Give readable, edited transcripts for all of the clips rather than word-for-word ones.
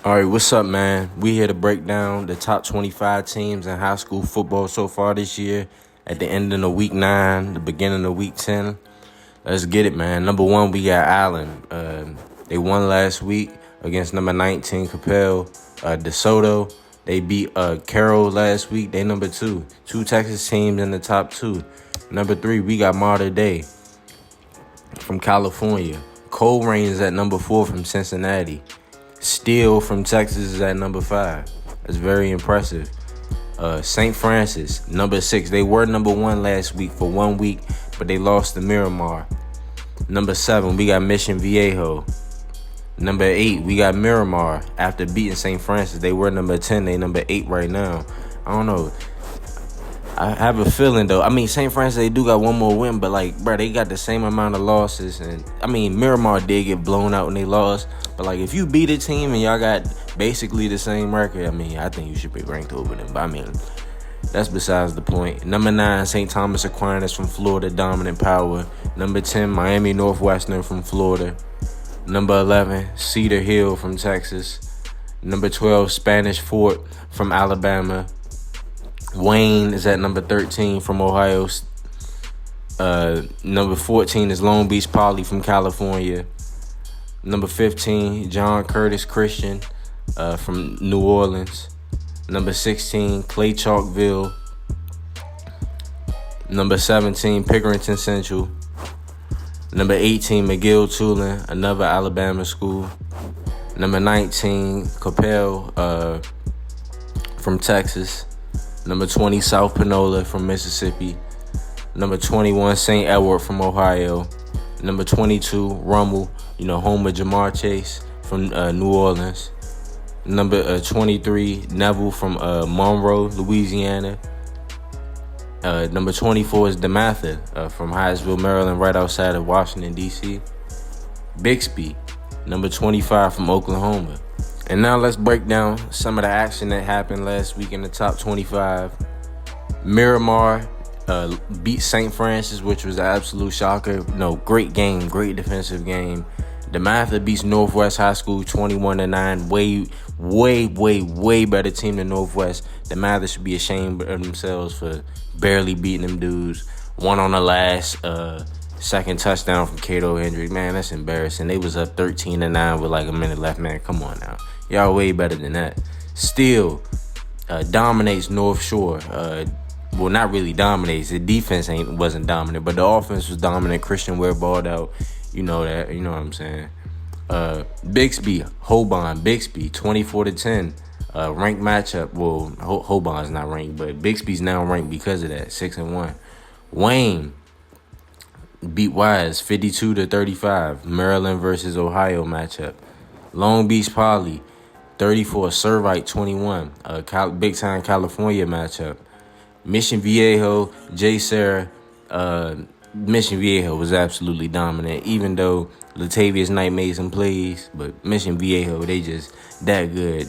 All right, what's up, man? We here to break down the top 25 teams in high school football so far this year at the end of the week 9, the beginning of week 10. Let's get it, man. Number 1, we got Allen. They won last week against number 19, Capel. DeSoto, they beat Carroll last week. They number 2. 2 Texas teams in the top 2. Number 3, we got Mater Dei from California. Colerain is at number 4 from Cincinnati. Steele from Texas is at number 5. That's very impressive. St. Francis, number 6. They were number 1 last week for 1 week, but they lost to Miramar. Number 7, we got Mission Viejo. Number 8, we got Miramar. After beating St. Francis, they were number 10. They number 8 right now. I don't know. I have a feeling, though. I mean, St. Francis, they do got one more win, but, they got the same amount of losses. And, Miramar did get blown out when they lost. But, if you beat a team and y'all got basically the same record, I think you should be ranked over them. But, that's besides the point. Number 9, St. Thomas Aquinas from Florida, dominant power. Number 10, Miami Northwestern from Florida. Number 11, Cedar Hill from Texas. Number 12, Spanish Fort from Alabama. Wayne is at number 13 from Ohio. Number 14 is Long Beach Poly from California. Number 15, John Curtis Christian from New Orleans. Number 16, Clay Chalkville. Number 17, Pickerington Central. Number 18, McGill Tulane, another Alabama school. Number 19, Capel from Texas. Number 20, South Panola from Mississippi. Number 21, St. Edward from Ohio. Number 22, Rummel, home of Jamar Chase from New Orleans. Number 23, Neville from Monroe, Louisiana. Number 24 is DeMatha from Hyattsville, Maryland, right outside of Washington, D.C. Bixby, number 25 from Oklahoma. And now let's break down some of the action that happened last week in the top 25. Miramar beat St. Francis, which was an absolute shocker. Great game, great defensive game. DeMatha beats Northwest High School 21-9. Way better team than Northwest. DeMatha should be ashamed of themselves for barely beating them dudes. One on the last second touchdown from Cato Hendrick. Man, that's embarrassing. They was up 13-9 with a minute left. Man, come on now. Y'all way better than that. Steele dominates North Shore. Well, not really dominates. The defense wasn't dominant, but the offense was dominant. Christian Ware balled out. You know that. You know what I'm saying. Bixby, Hobon, Bixby, 24-10. Ranked matchup. Well, Hobon's not ranked, but Bixby's now ranked because of that. 6-1. Wayne beat Wise, 52-35. Maryland versus Ohio matchup. Long Beach Poly, 34. Servite, 21. Big time California matchup. Mission Viejo, J. Sarah. Mission Viejo was absolutely dominant, even though Latavius Knight made some plays. But Mission Viejo, they just that good.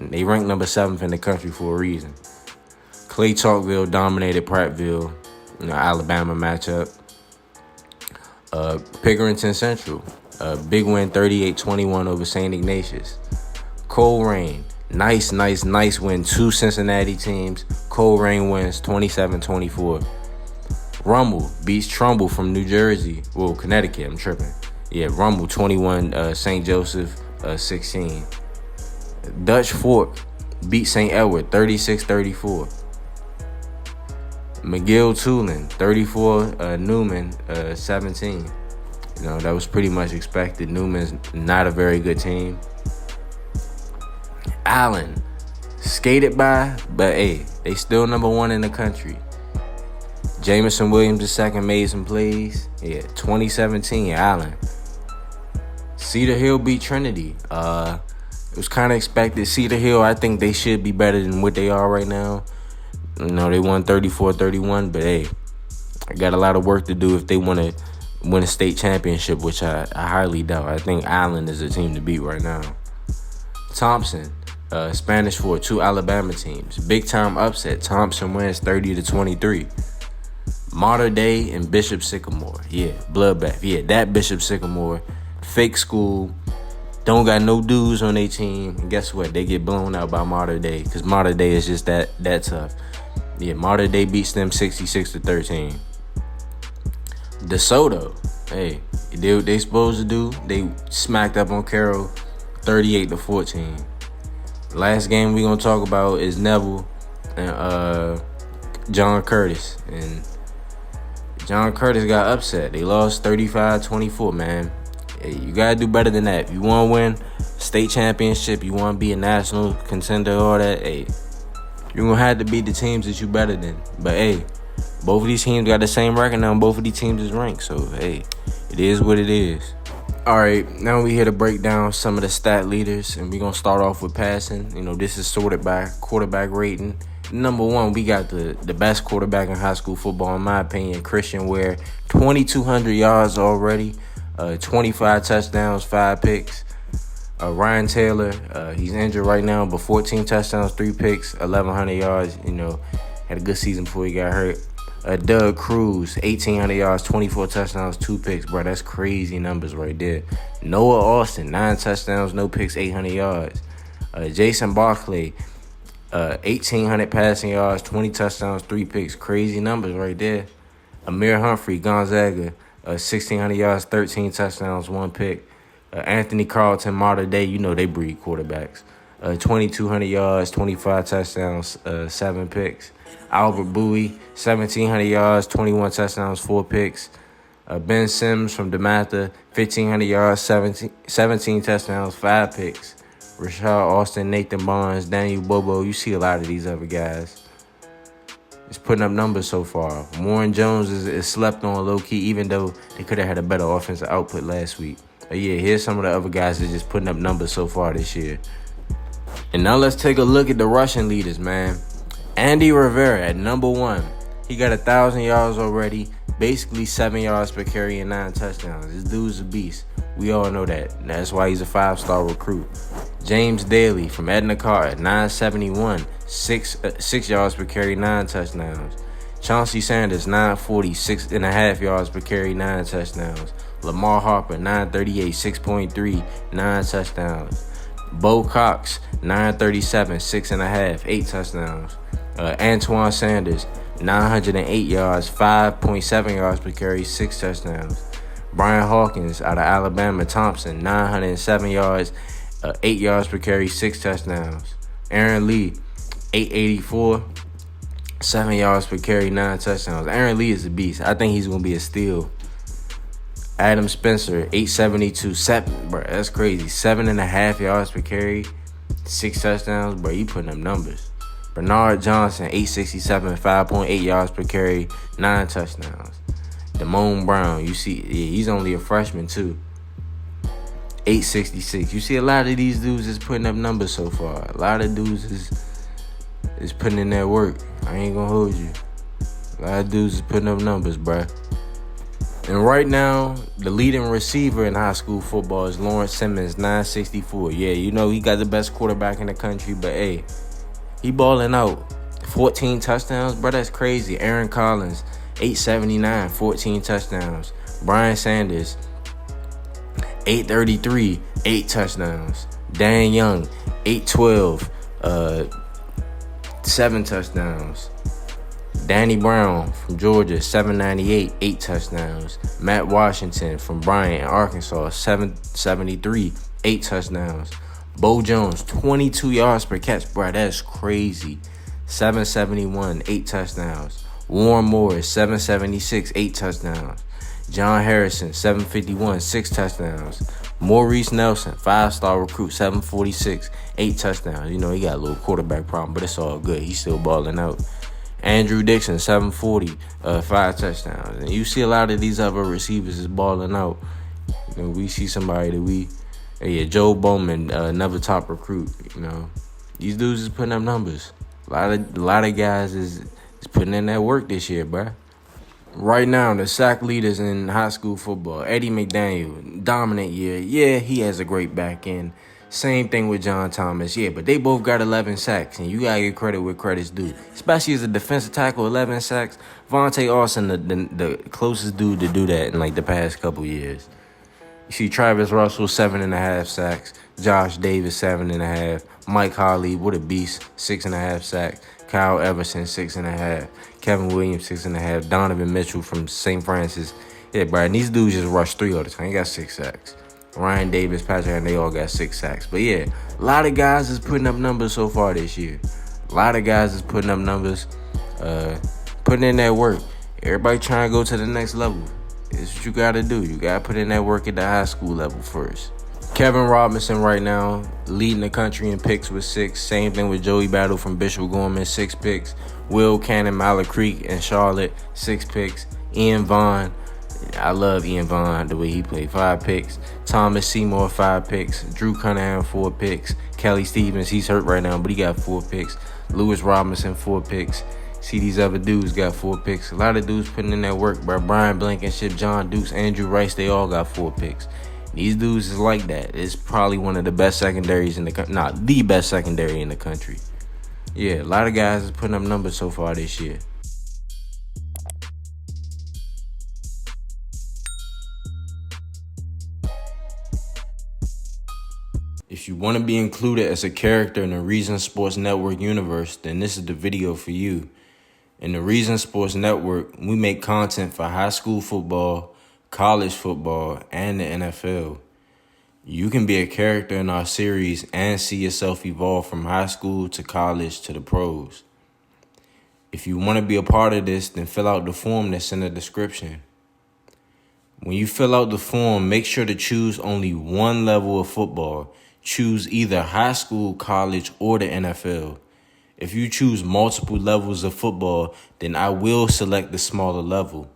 They ranked number 7th in the country for a reason. Clay Chalkville dominated Prattville, Alabama matchup. Pickerington Central, big win, 38-21 over St. Ignatius. Colerain, nice win. 2 Cincinnati teams. Colerain wins 27-24. Rummel beats Trumbull from New Jersey. Well, Connecticut, I'm tripping. Yeah, Rummel 21, St. Joseph 16. Dutch Fork beat St. Edward 36-34. McGill Tulane 34, Newman 17. That was pretty much expected. Newman's not a very good team. Allen skated by, but hey, they still number 1 in the country. Jameson Williams II made some plays. Yeah, 2017, Allen. Cedar Hill beat Trinity. It was kind of expected. Cedar Hill, I think they should be better than what they are right now. They won 34-31, but hey, I got a lot of work to do if they want to win a state championship, which I highly doubt. I think Allen is a team to beat right now. Thompson, Spanish Fort, 2 Alabama teams. Big time upset. Thompson wins 30-23. Mater Dei and Bishop Sycamore. Yeah, bloodbath. Yeah, that Bishop Sycamore. Fake school. Don't got no dudes on their team. And guess what? They get blown out by Mater Dei because Mater Dei is just that tough. Yeah, Mater Dei beats them 66-13. DeSoto, hey, they did what they supposed to do. They smacked up on Carroll 38-14. Last game we gonna talk about is Neville and John Curtis. And John Curtis got upset. They lost 35-24, man. Hey, you gotta do better than that. If you wanna win state championship, you wanna be a national contender, all that, hey, you're gonna have to beat the teams that you better than. But hey, both of these teams got the same record now, and both of these teams is ranked. So hey, it is what it is. Alright, now we here to break down some of the stat leaders, and we're gonna start off with passing. You know, this is sorted by quarterback rating. Number one, we got the best quarterback in high school football, in my opinion, Christian Ware. 2,200 yards already. 25 touchdowns, 5 picks. Ryan Taylor, he's injured right now, but 14 touchdowns, 3 picks, 1,100 yards. You know, had a good season before he got hurt. Doug Cruz, 1,800 yards, 24 touchdowns, 2 picks. Bro, that's crazy numbers right there. Noah Austin, 9 touchdowns, no picks, 800 yards. Jason Barkley, 1,800 passing yards, 20 touchdowns, 3 picks. Crazy numbers right there. Amir Humphrey, Gonzaga, 1,600 yards, 13 touchdowns, 1 pick. Anthony Carlton, Mater Dei, you know they breed quarterbacks. 2,200 yards, 25 touchdowns, 7 picks. Albert Bowie, 1,700 yards, 21 touchdowns, 4 picks. Ben Sims from DeMatha, 1,500 yards, 17 touchdowns, 5 picks. Rashad Austin, Nathan Barnes, Daniel Bobo. You see a lot of these other guys. It's putting up numbers so far. Warren Jones is slept on low-key, even though they could have had a better offensive output last week. But yeah, here's some of the other guys that's just putting up numbers so far this year. And now let's take a look at the rushing leaders, man. Andy Rivera at number 1. He got 1,000 yards already, basically 7 yards per carry and 9 touchdowns. This dude's a beast. We all know that. And that's why he's a 5-star recruit. James Daly from Edna Carr, 971, 6 yards per carry, 9 touchdowns. Chauncey Sanders, 940, 6.5 yards per carry, 9 touchdowns. Lamar Harper, 938, 6.3, 9 touchdowns. Bo Cox, 937, 6.5, 8 touchdowns. Antoine Sanders, 908 yards, 5.7 yards per carry, 6 touchdowns. Brian Hawkins out of Alabama, Thompson, 907 yards, 8 yards per carry, 6 touchdowns. Aaron Lee, 884, 7 yards per carry, 9 touchdowns. Aaron Lee is a beast. I think he's going to be a steal. Adam Spencer, 872, 7, bro, that's crazy. 7.5 yards per carry, 6 touchdowns, bro, you putting up numbers. Bernard Johnson, 867, 5.8 yards per carry, 9 touchdowns. Damone Brown, you see, yeah, he's only a freshman too. 866. You see a lot of these dudes is putting up numbers so far. A lot of dudes is putting in that work. I ain't gonna hold you. A lot of dudes is putting up numbers, bruh. And right now, the leading receiver in high school football is Lawrence Simmons, 964. Yeah, you know he got the best quarterback in the country, but hey, he balling out. 14 touchdowns, bro, that's crazy. Aaron Collins, 879, 14 touchdowns. Brian Sanders, 833, 8 touchdowns. Dan Young, 812, 7 touchdowns. Danny Brown from Georgia, 798, 8 touchdowns. Matt Washington from Bryant, Arkansas, 773, 8 touchdowns. Bo Jones, 22 yards per catch, bro, that's crazy. 771, 8 touchdowns. Warren Morris, 776, 8 touchdowns. John Harrison, 751, 6 touchdowns. Maurice Nelson, 5-star recruit, 746, 8 touchdowns. You know, he got a little quarterback problem, but it's all good. He's still balling out. Andrew Dixon, 740, 5 touchdowns. And you see a lot of these other receivers is balling out. You know, we see somebody that Joe Bowman, another top recruit. You know, these dudes is putting up numbers. A lot of guys is putting in that work this year, bruh. Right now, the sack leaders in high school football. Eddie McDaniel, dominant year. Yeah, he has a great back end. Same thing with John Thomas. Yeah, but they both got 11 sacks, and you got to give credit where credit's due. Especially as a defensive tackle, 11 sacks. Vontae Austin, the closest dude to do that in, like, the past couple years. You see Travis Russell, 7.5 sacks. Josh Davis, 7.5. Mike Holly, what a beast, 6.5 sacks. Kyle Everson, 6.5. Kevin Williams, 6.5. Donovan Mitchell from St. Francis. Yeah, bro, and these dudes just rush 3 all the time. He got 6 sacks. Ryan Davis, Patrick, and they all got 6 sacks. But yeah, a lot of guys is putting up numbers so far this year. A lot of guys is putting up numbers, putting in that work. Everybody trying to go to the next level. It's what you got to do. You got to put in that work at the high school level first. Kevin Robinson right now leading the country in picks with 6. Same thing with Joey Battle from Bishop Gorman, 6 picks. Will Cannon, Miller Creek, and Charlotte, 6 picks. Ian Vaughn, I love Ian Vaughn, the way he played, 5 picks. Thomas Seymour, 5 picks. Drew Cunningham, 4 picks. Kelly Stevens, he's hurt right now, but he got 4 picks. Lewis Robinson, 4 picks. See, these other dudes got 4 picks. A lot of dudes putting in that work, bro. Brian Blankenship, John Dukes, Andrew Rice, they all got 4 picks. These dudes is like that. It's probably one of the best secondaries in the country. Not the best secondary in the country. Yeah, a lot of guys is putting up numbers so far this year. If you want to be included as a character in the Reason Sports Network universe, then this is the video for you. In the Reason Sports Network, we make content for high school football, college football, and the NFL. You can be a character in our series and see yourself evolve from high school to college to the pros. If you want to be a part of this, then fill out the form that's in the description. When you fill out the form, make sure to choose only one level of football. Choose either high school, college, or the NFL. If you choose multiple levels of football, then I will select the smaller level.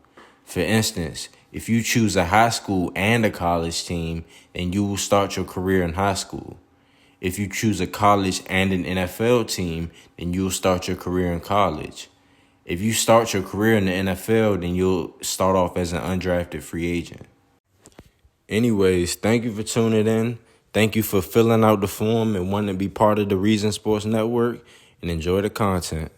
For instance, if you choose a high school and a college team, then you will start your career in high school. If you choose a college and an NFL team, then you'll start your career in college. If you start your career in the NFL, then you'll start off as an undrafted free agent. Anyways, thank you for tuning in. Thank you for filling out the form and wanting to be part of the Reason Sports Network, and enjoy the content.